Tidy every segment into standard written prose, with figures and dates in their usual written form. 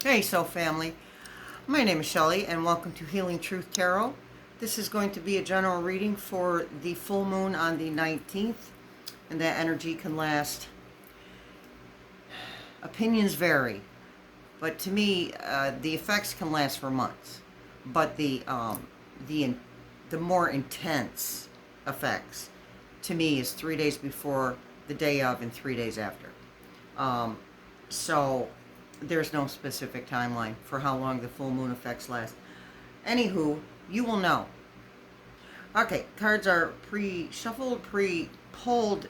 Hey, Soul Family. My name is Shelley, and welcome to Healing Truth Tarot. This is going to be a general reading for the full moon on the 19th, and that energy can last. Opinions vary, but to me, the effects can last for months. But the the more intense effects, to me, is 3 days before, the day of, and 3 days after. Um, so there's no specific timeline for how long the full moon effects last. Anywho, you will know. Okay, cards are pre-shuffled, pre-pulled,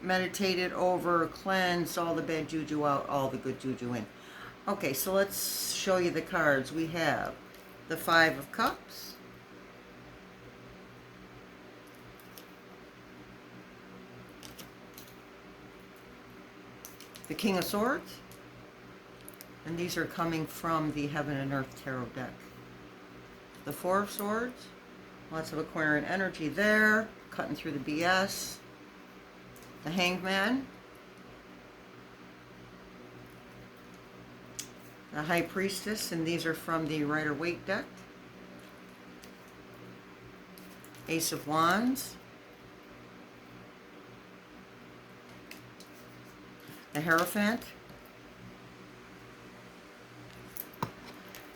meditated over, cleansed, all the bad juju out, all the good juju in. Okay, so let's show you the cards. We have the Five of Cups, the King of Swords, and these are coming from the Heaven and Earth Tarot deck. The Four of Swords, lots of Aquarian energy there, cutting through the BS. The Hanged Man, the High Priestess, and these are from the Rider-Waite deck. Ace of Wands, the Hierophant,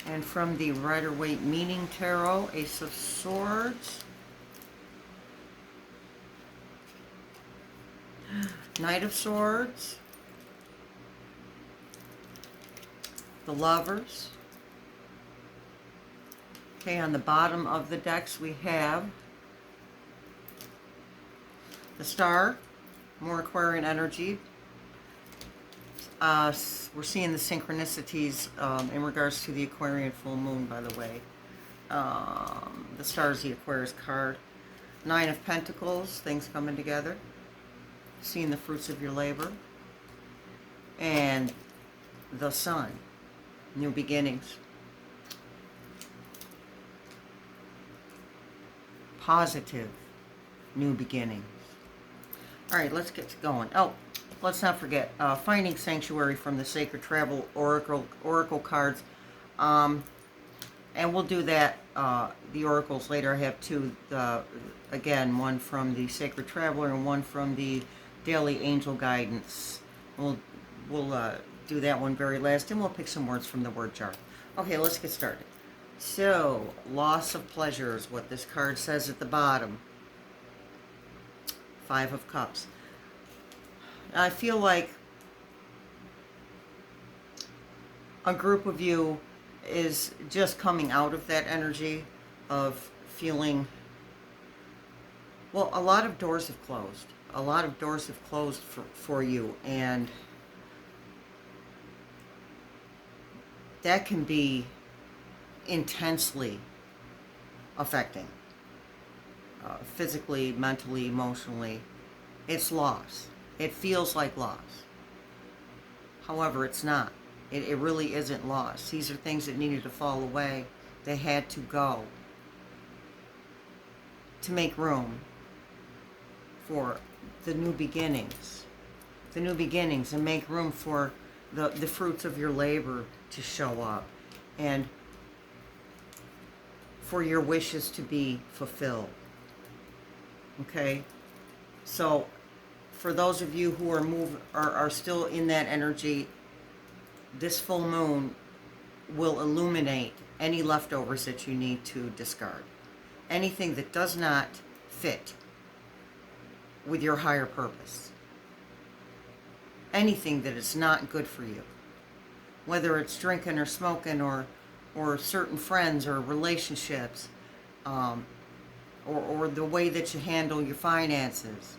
and from the Rider-Waite Meaning Tarot, Ace of Swords, Knight of Swords, the Lovers. Okay, on the bottom of the decks we have the Star, more Aquarian energy. We're seeing the synchronicities in regards to the Aquarian full moon, by the way. The Star is the Aquarius card. Nine of Pentacles, things coming together. Seeing the fruits of your labor. And the Sun, new beginnings. Positive new beginnings. All right, let's get going. Oh, let's not forget, Finding Sanctuary from the Sacred Travel Oracle cards. And we'll do that, the oracles later. I have two, again, one from the Sacred Traveler and one from the Daily Angel Guidance. We'll do that one very last, and we'll pick some words from the word jar. Okay, let's get started. So, loss of pleasure is what this card says at the bottom. Five of Cups. I feel like a group of you is just coming out of that energy of feeling, well, a lot of doors have closed. A lot of doors have closed for you, and that can be intensely affecting. Physically, mentally, emotionally. It's loss. It feels like loss. However, it's not. It really isn't loss. These are things that needed to fall away. They had to go to make room for the new beginnings. The new beginnings, and make room for the fruits of your labor to show up, and for your wishes to be fulfilled. Okay? So, for those of you who are still in that energy, this full moon will illuminate any leftovers that you need to discard. Anything that does not fit with your higher purpose. Anything that is not good for you. Whether it's drinking or smoking or certain friends or relationships, or the way that you handle your finances.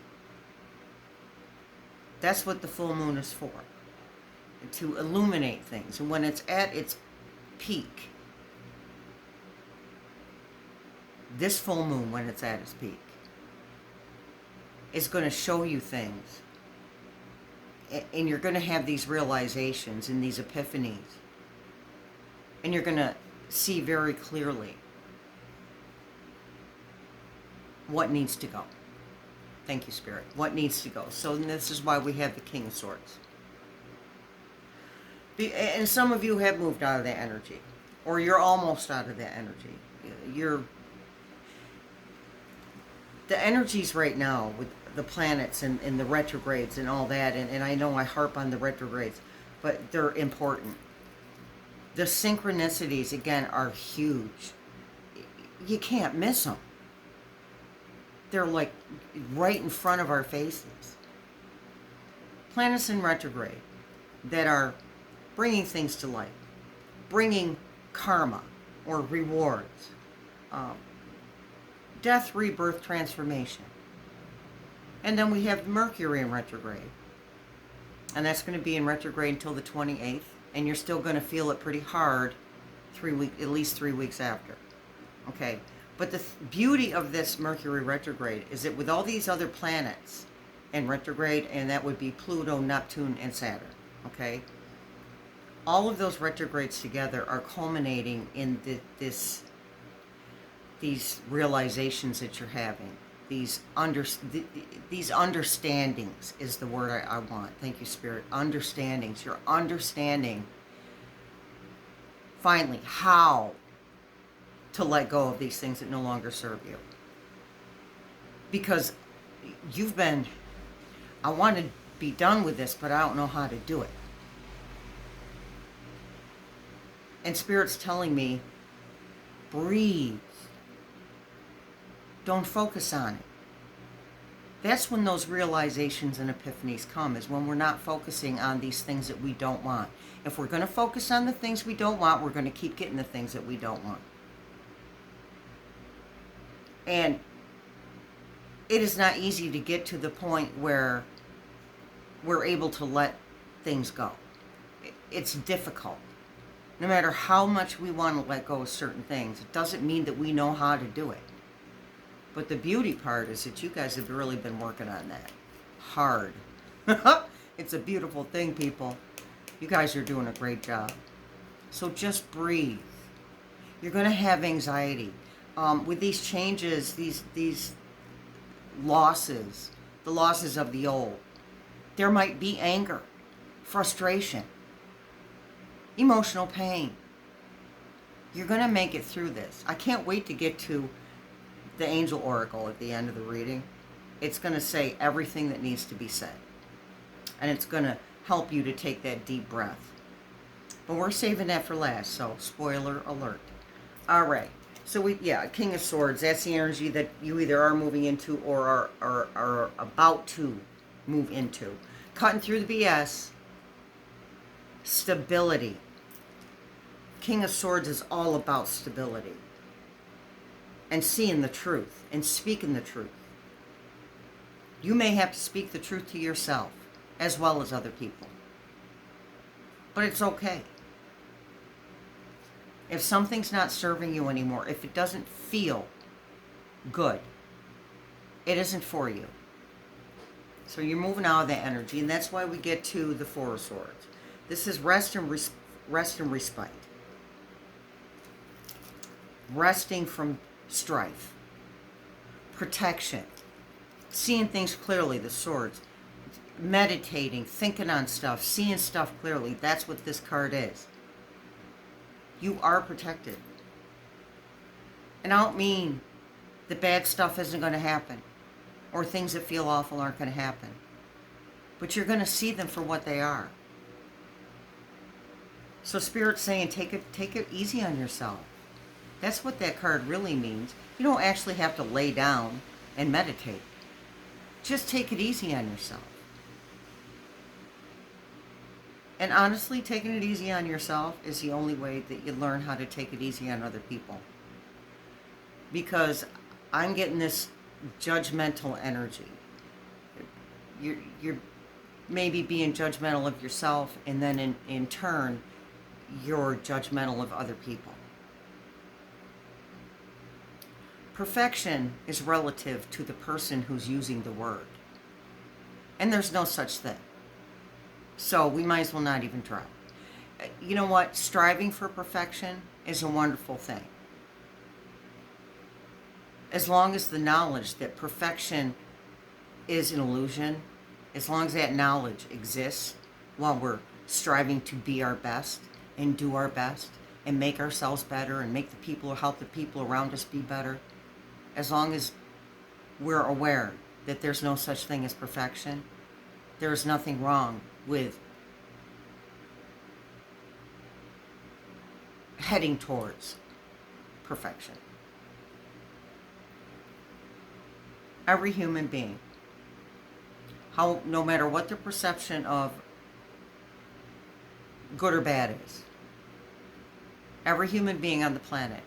That's what the full moon is for. To illuminate things. And when it's at its peak, this full moon, when it's at its peak, is going to show you things. And you're going to have these realizations and these epiphanies. And you're going to see very clearly what needs to go. Thank you, Spirit. What needs to go. So this is why we have the King of Swords. And some of you have moved out of that energy, or you're almost out of that energy. You're the energies right now with the planets and the retrogrades and all that, and I know I harp on the retrogrades, but they're important. The synchronicities, again, are huge. You can't miss them. They're like right in front of our faces. Planets in retrograde that are bringing things to light, bringing karma or rewards, death, rebirth, transformation. And then we have Mercury in retrograde. And that's going to be in retrograde until the 28th. And you're still going to feel it pretty hard at least 3 weeks after. Okay. But the beauty of this Mercury retrograde is that with all these other planets in retrograde, and that would be Pluto, Neptune, and Saturn. Okay. All of those retrogrades together are culminating in these realizations that you're having. These understandings is the word I want. Thank you, Spirit. Understandings. You're understanding finally how to let go of these things that no longer serve you. Because I want to be done with this, but I don't know how to do it. And Spirit's telling me, breathe. Don't focus on it. That's when those realizations and epiphanies come, is when we're not focusing on these things that we don't want. If we're going to focus on the things we don't want, we're going to keep getting the things that we don't want. And it is not easy to get to the point where we're able to let things go. It's difficult. No matter how much we want to let go of certain things, it doesn't mean that we know how to do it. But the beauty part is that you guys have really been working on that hard. It's a beautiful thing, people. You guys are doing a great job. So just breathe. You're going to have anxiety. With these changes, these losses, the losses of the old, there might be anger, frustration, emotional pain. You're going to make it through this. I can't wait to get to the angel oracle at the end of the reading. It's going to say everything that needs to be said. And it's going to help you to take that deep breath. But we're saving that for last, so spoiler alert. All right. So King of Swords, that's the energy that you either are moving into or are about to move into. Cutting through the BS. Stability. King of Swords is all about stability. And seeing the truth and speaking the truth. You may have to speak the truth to yourself as well as other people. But it's okay. If something's not serving you anymore, if it doesn't feel good, it isn't for you. So you're moving out of that energy, and that's why we get to the Four of Swords. This is rest and respite. Resting from strife, protection, seeing things clearly, the swords, meditating, thinking on stuff, seeing stuff clearly. That's what this card is. You are protected. And I don't mean the bad stuff isn't going to happen, or things that feel awful aren't going to happen, but you're going to see them for what they are. So Spirit's saying, take it easy on yourself. That's what that card really means. You don't actually have to lay down and meditate. Just take it easy on yourself. And honestly, taking it easy on yourself is the only way that you learn how to take it easy on other people. Because I'm getting this judgmental energy. You're maybe being judgmental of yourself, and then in turn, you're judgmental of other people. Perfection is relative to the person who's using the word. And there's no such thing. So we might as well not even try. You know what? Striving for perfection is a wonderful thing. As long as the knowledge that perfection is an illusion, as long as that knowledge exists while we're striving to be our best and do our best and make ourselves better and make the people, help the people around us be better. As long as we're aware that there's no such thing as perfection, there's nothing wrong with heading towards perfection. Every human being, no matter what their perception of good or bad is, every human being on the planet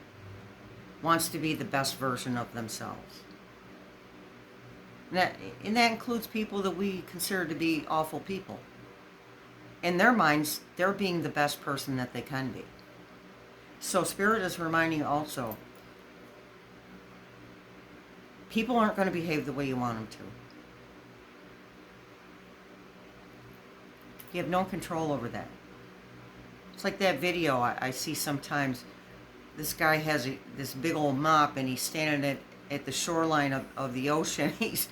wants to be the best version of themselves. And that includes people that we consider to be awful people. In their minds, they're being the best person that they can be. So Spirit is reminding you also, people aren't going to behave the way you want them to. You have no control over that. It's like that video I see sometimes. This guy has this big old mop and he's standing at the shoreline of the ocean. He's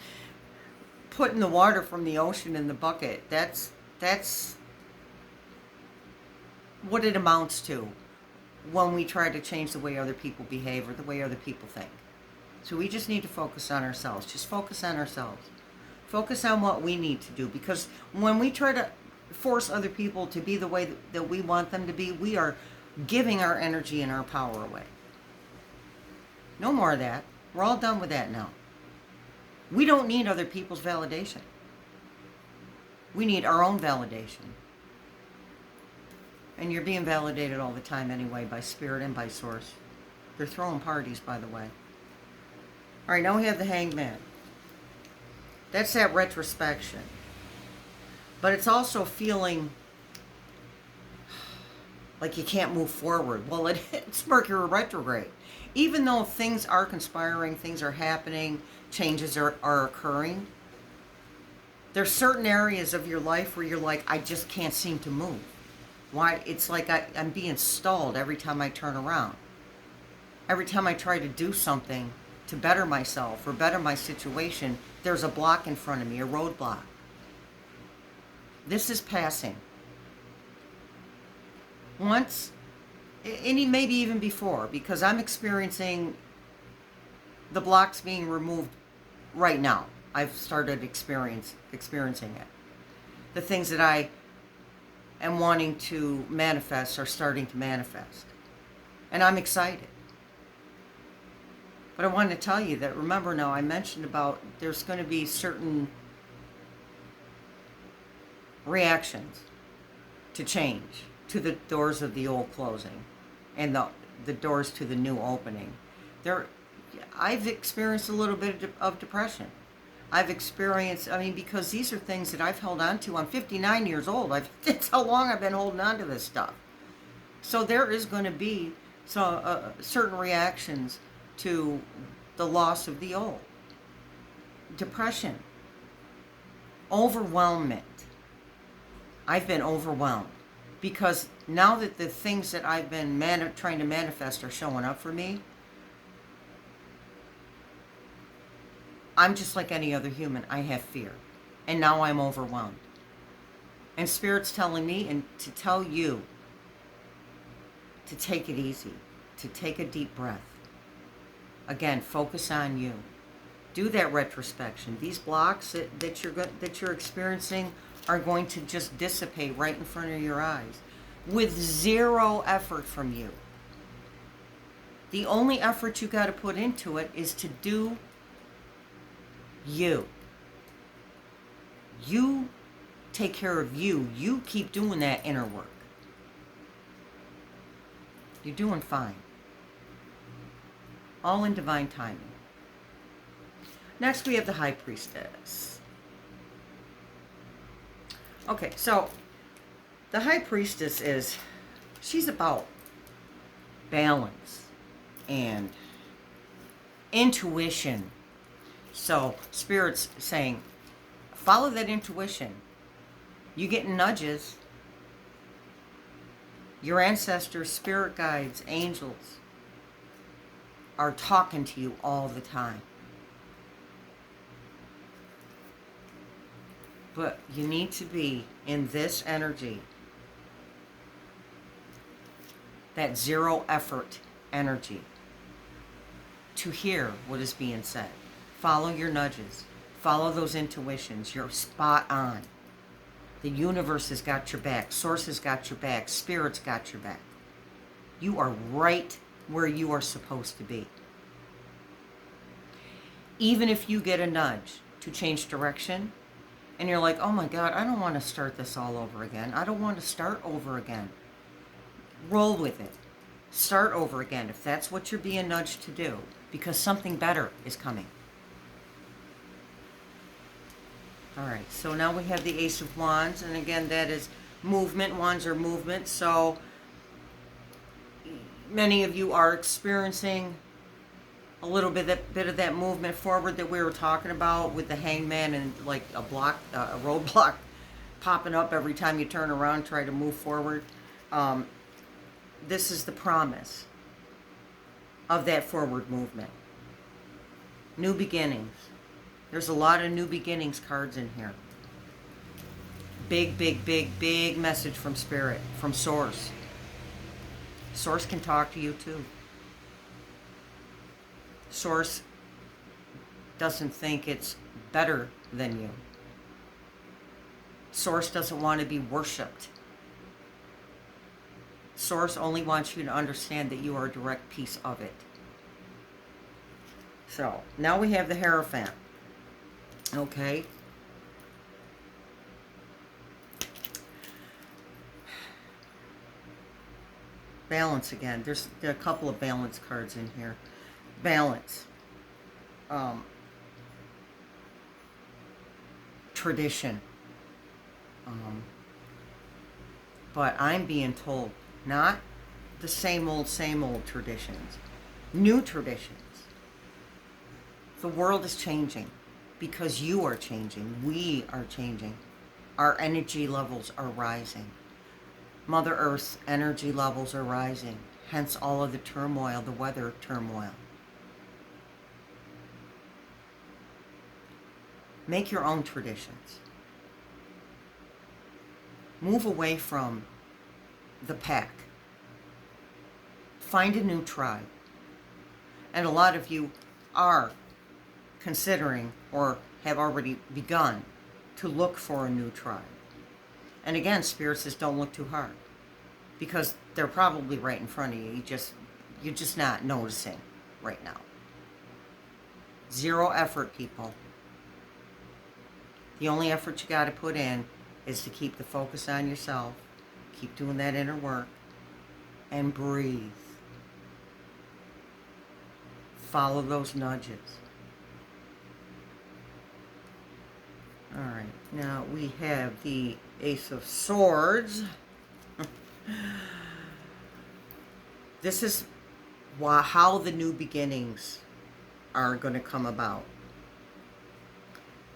putting the water from the ocean in the bucket. That's what it amounts to when we try to change the way other people behave or the way other people think. So we just need to focus on ourselves. Just focus on ourselves. Focus on what we need to do. Because when we try to force other people to be the way that we want them to be, we are giving our energy and our power away. No more of that. We're all done with that now. We don't need other people's validation. We need our own validation. And you're being validated all the time anyway by Spirit and by Source. They're throwing parties, by the way. All right, now we have the Hangman. That's that retrospection. But it's also feeling like you can't move forward. Well, it's Mercury retrograde. Even though things are conspiring, things are happening, changes are occurring, there's certain areas of your life where you're like, I just can't seem to move. Why? It's like I'm being stalled every time I turn around. Every time I try to do something to better myself or better my situation, there's a block in front of me, a roadblock. This is passing. Once, and maybe even before, because I'm experiencing the blocks being removed right now. I've started experiencing it. The things that I am wanting to manifest are starting to manifest. And I'm excited. But I wanted to tell you that, remember now, I mentioned about there's going to be certain reactions to change, to the doors of the old closing and the doors to the new opening. I've experienced a little bit of depression. I've experienced, because these are things that I've held on to. I'm 59 years old. That's how long I've been holding on to this stuff. So there is going to be certain reactions to the loss of the old. Depression. Overwhelmment. I've been overwhelmed. Because now that the things that I've been trying to manifest are showing up for me, I'm just like any other human. I have fear. And now I'm overwhelmed. And Spirit's telling me and to tell you to take it easy, to take a deep breath. Again, focus on you. Do that retrospection. These blocks that you're experiencing are going to just dissipate right in front of your eyes with zero effort from you. The only effort you got to put into it is to do you. You take care of you. You keep doing that inner work. You're doing fine. All in divine timing. Next we have the High Priestess. Okay, so the High Priestess she's about balance and intuition. So Spirit's saying, follow that intuition. You get nudges. Your ancestors, spirit guides, angels are talking to you all the time. But you need to be in this energy that zero effort energy to hear what is being said. Follow your nudges. Follow those intuitions. You're spot on. The universe has got your back. Source has got your back. Spirit's got your back. You are right where you are supposed to be. Even if you get a nudge to change direction, and you're like, oh my God, I don't want to start this all over again. I don't want to start over again. Roll with it. Start over again if that's what you're being nudged to do, because something better is coming. All right, so now we have the Ace of Wands, and again, that is movement. Wands are movement, so many of you are experiencing a little bit of that movement forward that we were talking about with the Hangman and like a roadblock popping up every time you turn around, try to move forward. This is the promise of that forward movement. New beginnings. There's a lot of new beginnings cards in here. Big, big, big, big message from Spirit, from Source. Source can talk to you too. Source doesn't think it's better than you. Source doesn't want to be worshipped. Source only wants you to understand that you are a direct piece of it. So, now we have the Hierophant. Okay. Balance again. There are a couple of balance cards in here. Balance. Tradition. But I'm being told, not the same old traditions. New traditions. The world is changing because you are changing. We are changing. Our energy levels are rising. Mother Earth's energy levels are rising. Hence all of the turmoil, the weather turmoil. Make your own traditions. Move away from the pack. Find a new tribe. And a lot of you are considering or have already begun to look for a new tribe. And again, Spirit says don't look too hard, because they're probably right in front of you. You're just not noticing right now. Zero effort, people. The only effort you got to put in is to keep the focus on yourself, keep doing that inner work, and breathe. Follow those nudges. All right, now we have the Ace of Swords. This is how the new beginnings are going to come about.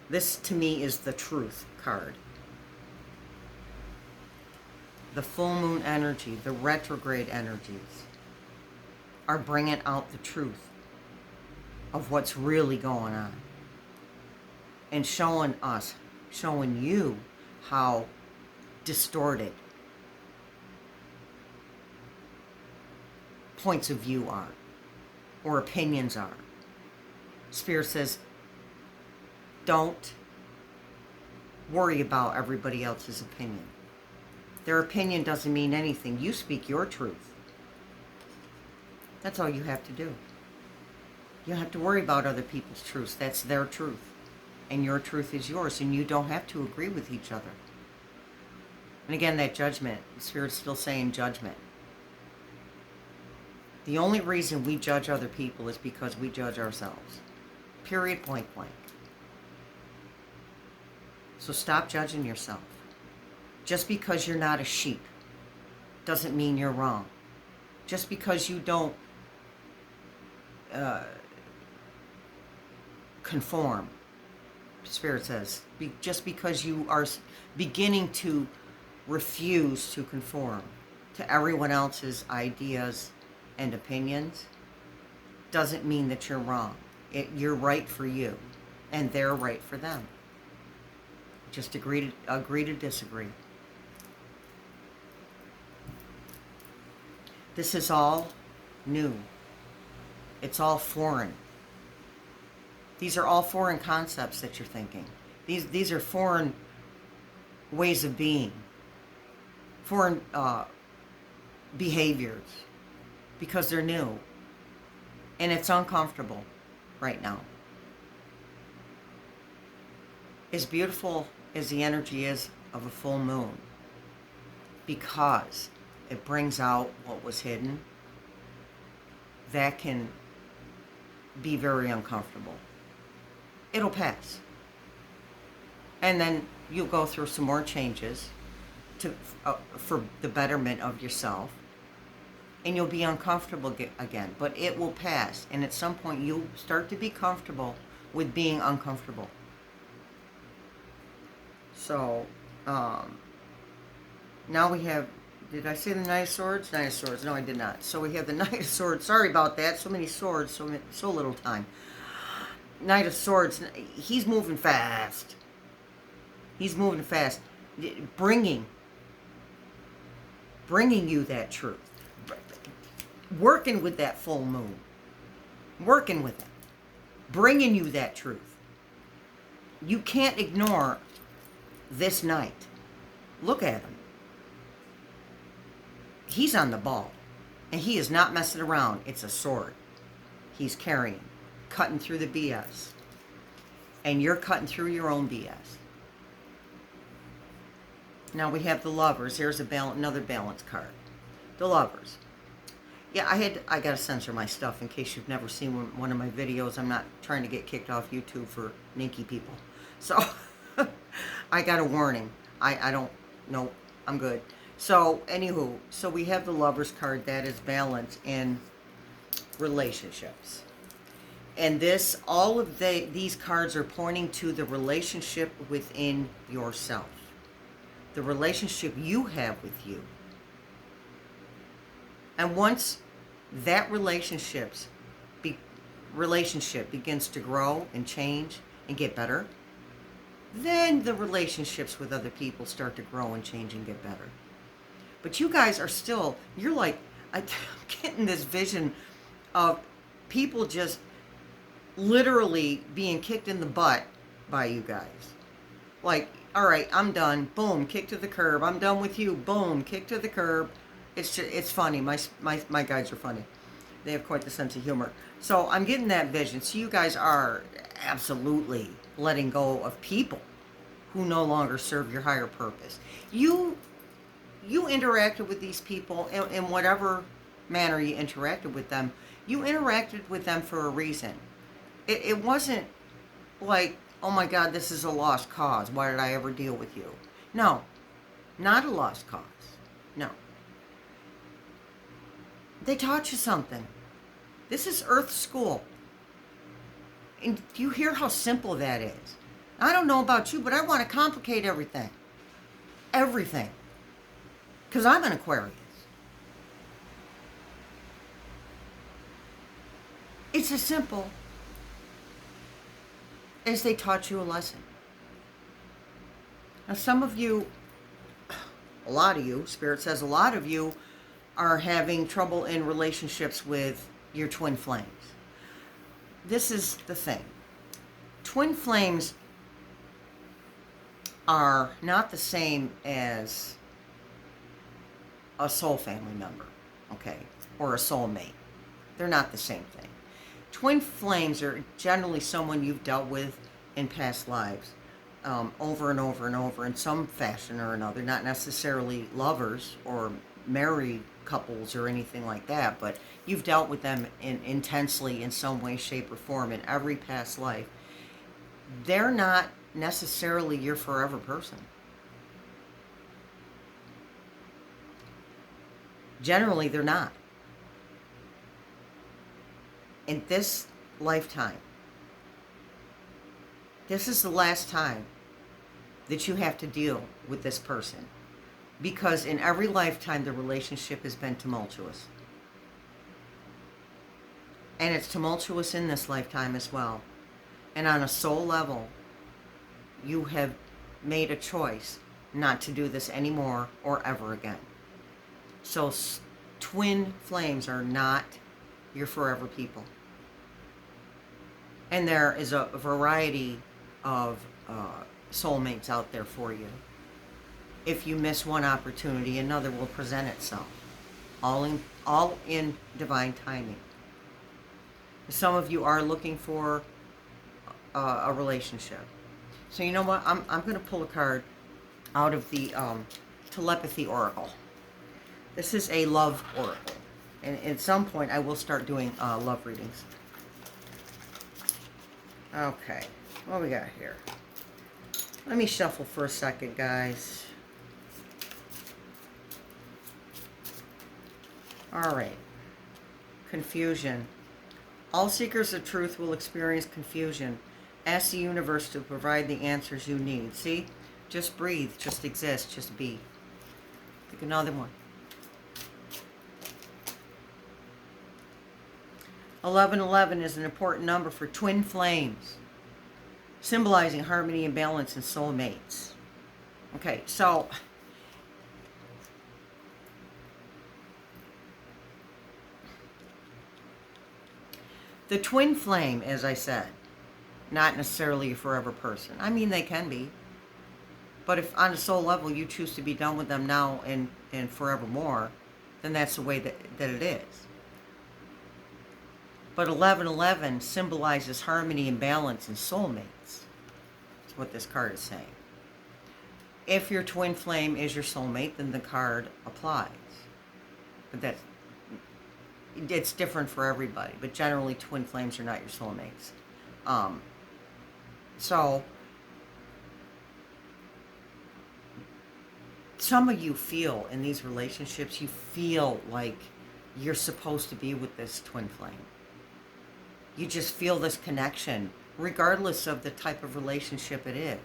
This, to me, is the Truth card. The full moon energy, the retrograde energies are bringing out the truth of what's really going on. And showing you how distorted points of view are, or opinions are. Spirit says, don't worry about everybody else's opinion. Their opinion doesn't mean anything. You speak your truth. That's all you have to do. You don't have to worry about other people's truths. That's their truth. And your truth is yours, and you don't have to agree with each other. And again, that judgment, the Spirit's still saying judgment. The only reason we judge other people is because we judge ourselves. Period, point blank. So stop judging yourself. Just because you're not a sheep doesn't mean you're wrong. Just because you don't conform, Spirit says, just because you are beginning to refuse to conform to everyone else's ideas and opinions, doesn't mean that you're wrong. You're right for you, and they're right for them. Just agree to disagree. This is all new. It's all foreign. These are all foreign concepts that you're thinking. These are foreign ways of being, foreign behaviors, because they're new. And it's uncomfortable right now. As beautiful as the energy is of a full moon, because it brings out what was hidden, that can be very uncomfortable. It'll pass. And then you'll go through some more changes for the betterment of yourself. And you'll be uncomfortable again. But it will pass. And at some point, you'll start to be comfortable with being uncomfortable. So, now we have, did I say the Knight of Swords? Knight of Swords. No, I did not. So we have the Knight of Swords. Sorry about that. So many swords, so little time. Knight of Swords. He's moving fast. He's moving fast. Bringing you that truth. Working with that full moon. Working with it. Bringing you that truth. You can't ignore this knight. Look at him. He's on the ball. And he is not messing around. It's a sword. He's carrying. Cutting through the BS. And you're cutting through your own BS. Now we have the Lovers. There's another balance card. The Lovers. Yeah, I got to censor my stuff in case you've never seen one of my videos. I'm not trying to get kicked off YouTube for ninky people. So, I got a warning. I don't, no, I'm good. So, anywho, so we have the Lovers card. That is balance in relationships. And this, all of these cards are pointing to the relationship within yourself. The relationship you have with you. And once that relationship begins to grow and change and get better, then the relationships with other people start to grow and change and get better. But you guys are still, you're like, I'm getting this vision of people just literally being kicked in the butt by you guys. Like, all right, I'm done. Boom, kick to the curb. I'm done with you. Boom, kick to the curb. It's funny. My guys are funny. They have quite the sense of humor. So I'm getting that vision. So you guys are absolutely letting go of people who no longer serve your higher purpose. You interacted with these people in whatever manner you interacted with them. You interacted with them for a reason. It wasn't like, oh my God, this is a lost cause. Why did I ever deal with you? No, not a lost cause. No. They taught you something. This is Earth School. And do you hear how simple that is? I don't know about you, but I want to complicate everything. Everything. Because I'm an Aquarius. It's as simple as they taught you a lesson. Now some of you, a lot of you, Spirit says a lot of you, are having trouble in relationships with your twin flames. This is the thing. Twin flames are not the same as a soul family member, okay, or a soulmate. They're not the same thing. Twin flames are generally someone you've dealt with in past lives, over and over and over in some fashion or another, not necessarily lovers or married couples or anything like that, but you've dealt with them intensely in some way, shape, or form in every past life. They're not necessarily your forever person. Generally, they're not. In this lifetime, this is the last time that you have to deal with this person. Because in every lifetime, the relationship has been tumultuous. And it's tumultuous in this lifetime as well. And on a soul level, you have made a choice not to do this anymore or ever again. So twin flames are not your forever people. And there is a variety of soulmates out there for you. If you miss one opportunity, another will present itself. All in divine timing. Some of you are looking for a relationship. So you know what? I'm going to pull a card out of the telepathy oracle. This is a love oracle. And at some point, I will start doing love readings. Okay, what we got here? Let me shuffle for a second, guys. All right. Confusion. All seekers of truth will experience confusion. Ask the universe to provide the answers you need. See? Just breathe. Just exist. Just be. Pick another one. 1111 is an important number for twin flames, symbolizing harmony and balance in soulmates. Okay, so the twin flame, as I said, not necessarily a forever person. I mean, they can be. But if on a soul level you choose to be done with them now and forevermore, then that's the way that it is. But 1111 symbolizes harmony and balance in soulmates. That's what this card is saying. If your twin flame is your soulmate, then the card applies. But it's different for everybody. But generally, twin flames are not your soulmates. So, some of you feel in these relationships, you feel like you're supposed to be with this twin flame. You just feel this connection, regardless of the type of relationship it is.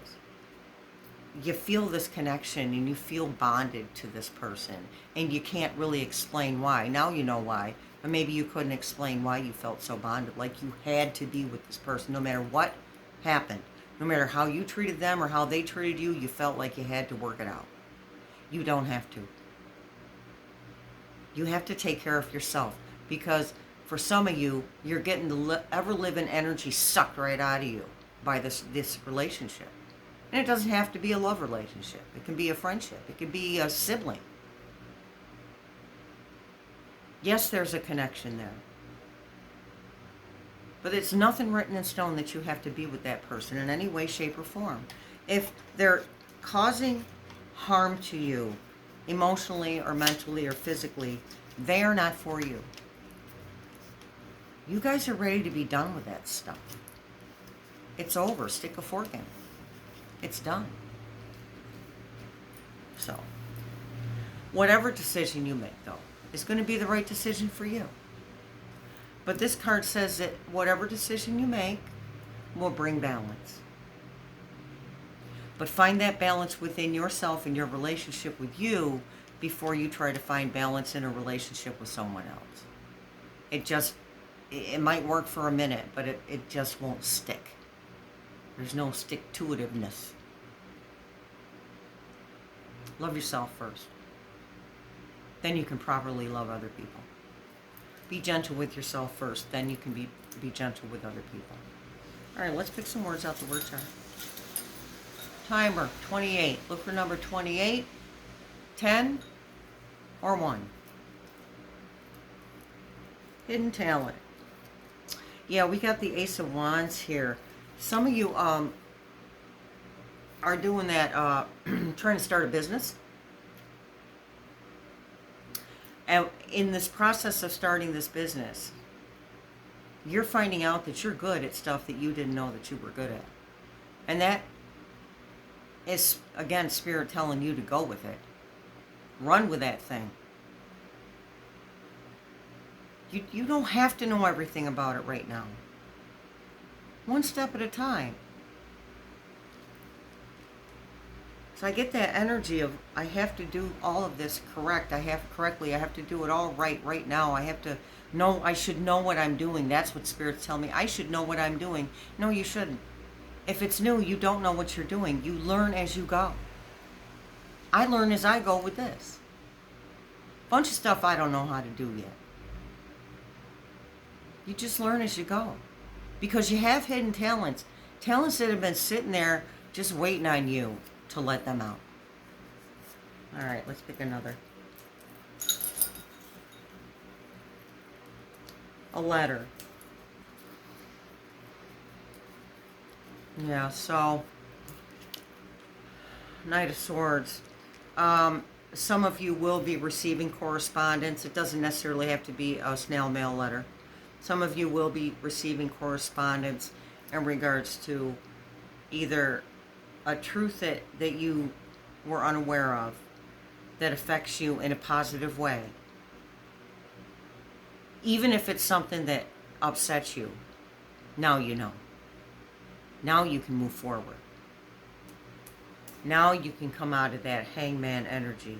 You feel this connection and you feel bonded to this person, and you can't really explain why. Now you know why, but maybe you couldn't explain why you felt so bonded, like you had to be with this person no matter what happened. No matter how you treated them or how they treated you, you felt like you had to work it out. You don't have to. You have to take care of yourself, because for some of you, you're getting the ever-living energy sucked right out of you by this relationship. And it doesn't have to be a love relationship. It can be a friendship. It can be a sibling. Yes, there's a connection there. But it's nothing written in stone that you have to be with that person in any way, shape, or form. If they're causing harm to you, emotionally or mentally or physically, they are not for you. You guys are ready to be done with that stuff. It's over. Stick a fork in it. It's done. So, whatever decision you make, though, is going to be the right decision for you. But this card says that whatever decision you make will bring balance. But find that balance within yourself and your relationship with you before you try to find balance in a relationship with someone else. It might work for a minute, but it just won't stick. There's no stick-to-itiveness. Love yourself first. Then you can properly love other people. Be gentle with yourself first. Then you can be gentle with other people. All right, let's pick some words out the word chart. Timer, 28. Look for number 28, 10, or 1. Hidden talent. Yeah, we got the Ace of Wands here. Some of you are doing that, trying to start a business. And in this process of starting this business, you're finding out that you're good at stuff that you didn't know that you were good at. And that is, again, Spirit telling you to go with it. Run with that thing. You don't have to know everything about it right now. One step at a time. So I get that energy of, I have to do all of this correct. I have to do it all right now. I have to know, I should know what I'm doing. That's what Spirit's telling me. I should know what I'm doing. No, you shouldn't. If it's new, you don't know what you're doing. You learn as you go. I learn as I go with this. Bunch of stuff I don't know how to do yet. You just learn as you go. Because you have hidden talents. Talents that have been sitting there just waiting on you to let them out. All right, let's pick another. A letter. Yeah, so Knight of Swords. Some of you will be receiving correspondence. It doesn't necessarily have to be a snail mail letter. Some of you will be receiving correspondence in regards to either a truth that you were unaware of that affects you in a positive way. Even if it's something that upsets you, now you know. Now you can move forward. Now you can come out of that hangman energy.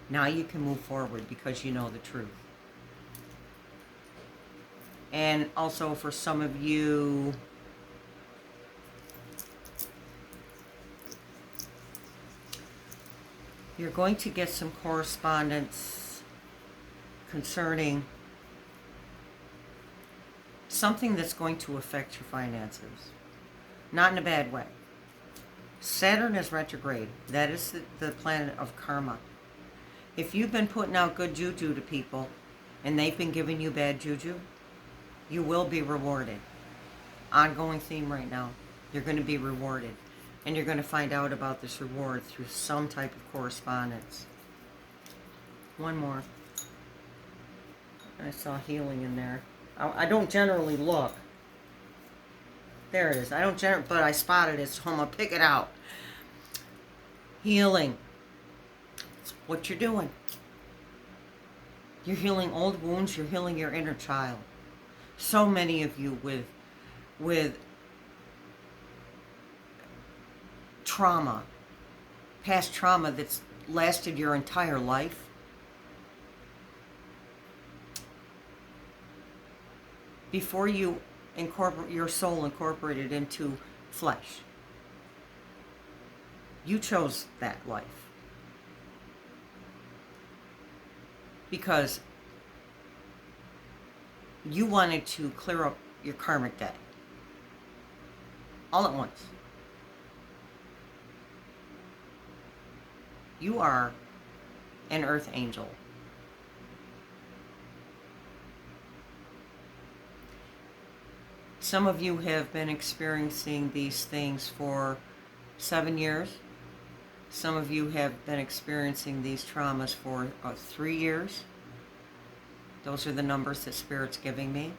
Now you can move forward because you know the truth. And also for some of you, you're going to get some correspondence concerning something that's going to affect your finances. Not in a bad way. Saturn is retrograde. That is the planet of karma. If you've been putting out good juju to people and they've been giving you bad juju, you will be rewarded. Ongoing theme right now. You're going to be rewarded. And you're going to find out about this reward through some type of correspondence. One more. I saw healing in there. I don't generally look. There it is. I don't generally, but I spotted it, so I'm going to pick it out. Healing. It's what you're doing. You're healing old wounds. You're healing your inner child. So many of you with trauma, past trauma that's lasted your entire life. Before you incorporate your soul incorporated into flesh, you chose that life because you wanted to clear up your karmic debt all at once. You are an earth angel. Some of you have been experiencing these things for 7 years. Some of you have been experiencing these traumas for 3 years. Those are the numbers that Spirit's giving me.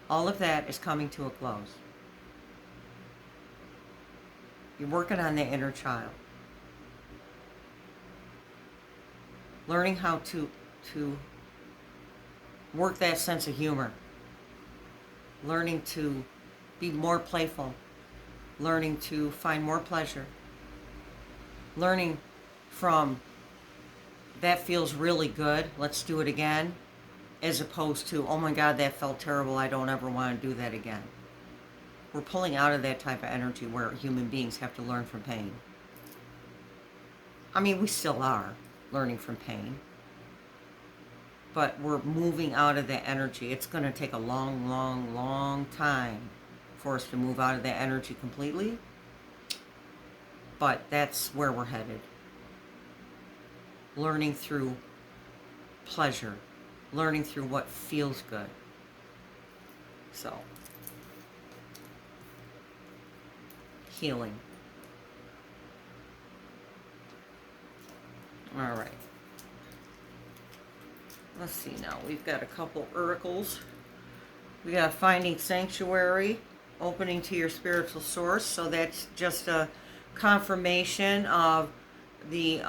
All of that is coming to a close. You're working on the inner child. Learning how to work that sense of humor. Learning to be more playful. Learning to find more pleasure. Learning from that feels really good, let's do it again, as opposed to, oh my God, that felt terrible, I don't ever want to do that again. We're pulling out of that type of energy where human beings have to learn from pain. I mean, we still are learning from pain, but we're moving out of that energy. It's going to take a long, long, long time for us to move out of that energy completely, but that's where we're headed. Learning through pleasure, learning through what feels good. So, healing. All right. Let's see now. We've got a couple oracles. We got Finding Sanctuary, opening to your spiritual source. So that's just a confirmation of the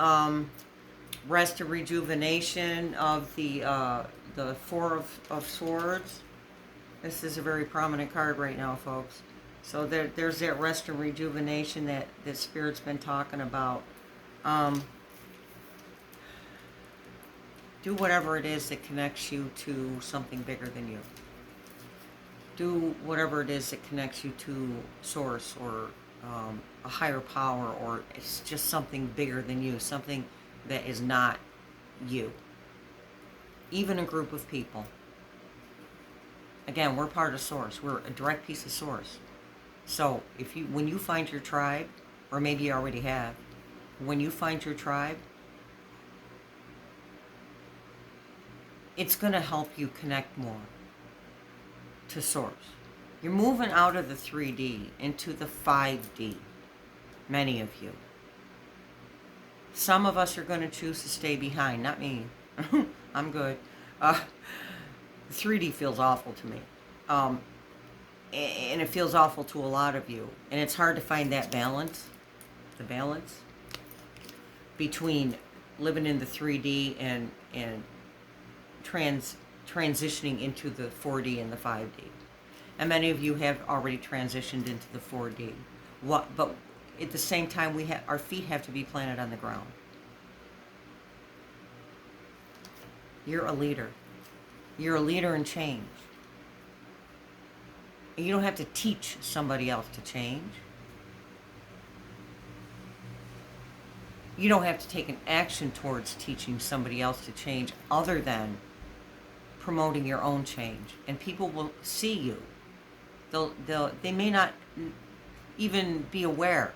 rest and rejuvenation of the Four of Swords. This is a very prominent card right now, folks. So there's that rest and rejuvenation that Spirit's been talking about. Do whatever it is that connects you to something bigger than you. Do whatever it is that connects you to Source or a higher power, or it's just something bigger than you, something that is not you, even a group of people. Again, we're part of Source. We're a direct piece of Source. So when you find your tribe, or maybe you already have, when you find your tribe, it's going to help you connect more to Source. You're moving out of the 3D into the 5D, many of you. Some of us are going to choose to stay behind, not me. I'm good. 3D feels awful to me. And it feels awful to a lot of you. And it's hard to find that balance, the balance between living in the 3D and transitioning into the 4D and the 5D. And many of you have already transitioned into the 4D. But at the same time, our feet have to be planted on the ground. You're a leader. You're a leader in change. And you don't have to teach somebody else to change. You don't have to take an action towards teaching somebody else to change other than promoting your own change. And people will see you. They may not even be aware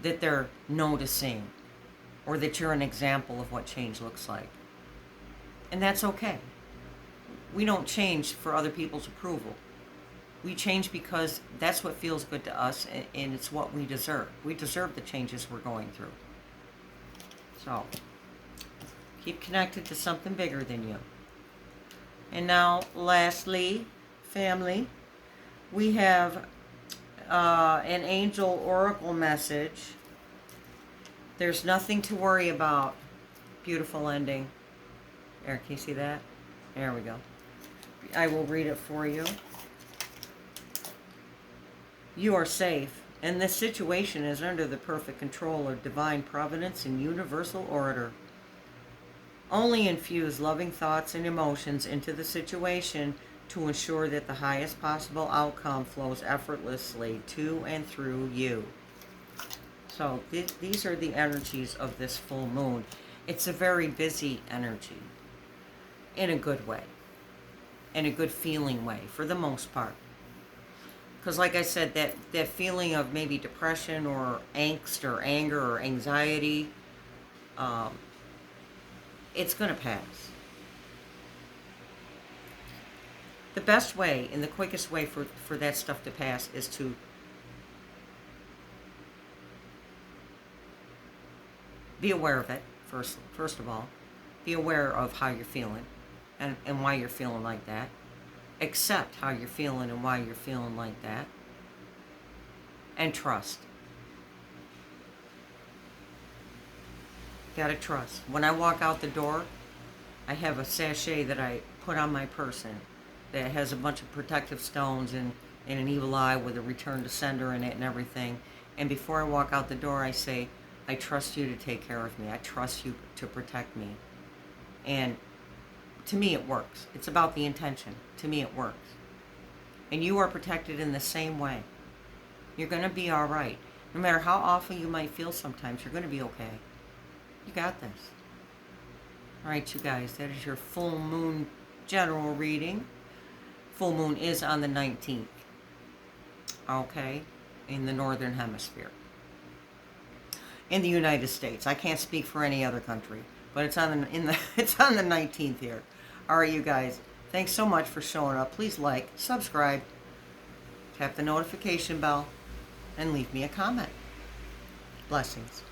that they're noticing or that you're an example of what change looks like. And that's okay. We don't change for other people's approval. We change because that's what feels good to us, and it's what we deserve. We deserve the changes we're going through. So, keep connected to something bigger than you. And now, lastly, family, we have an angel oracle message. There's nothing to worry about. Beautiful ending. There, can you see that? There we go. I will read it for you. You are safe, and this situation is under the perfect control of divine providence and universal order. Only infuse loving thoughts and emotions into the situation to ensure that the highest possible outcome flows effortlessly to and through you. So these are the energies of this full moon. It's a very busy energy in a good way, in a good feeling way for the most part. Because like I said, that feeling of maybe depression or angst or anger or anxiety, it's going to pass. The best way and the quickest way for that stuff to pass is to be aware of it, first of all. Be aware of how you're feeling and why you're feeling like that. Accept how you're feeling and why you're feeling like that. And trust. Gotta trust. When I walk out the door, I have a sachet that I put on my person that has a bunch of protective stones and an evil eye with a return to sender in it and everything. And before I walk out the door, I say, I trust you to take care of me. I trust you to protect me. And to me, it works. It's about the intention. To me, it works. And you are protected in the same way. You're going to be all right. No matter how awful you might feel sometimes, you're going to be okay. You got this. All right, you guys, that is your full moon general reading. Full moon is on the 19th. Okay? In the northern hemisphere. In the United States. I can't speak for any other country. But it's on it's on the 19th here. All right, you guys. Thanks so much for showing up. Please like, subscribe, tap the notification bell, and leave me a comment. Blessings.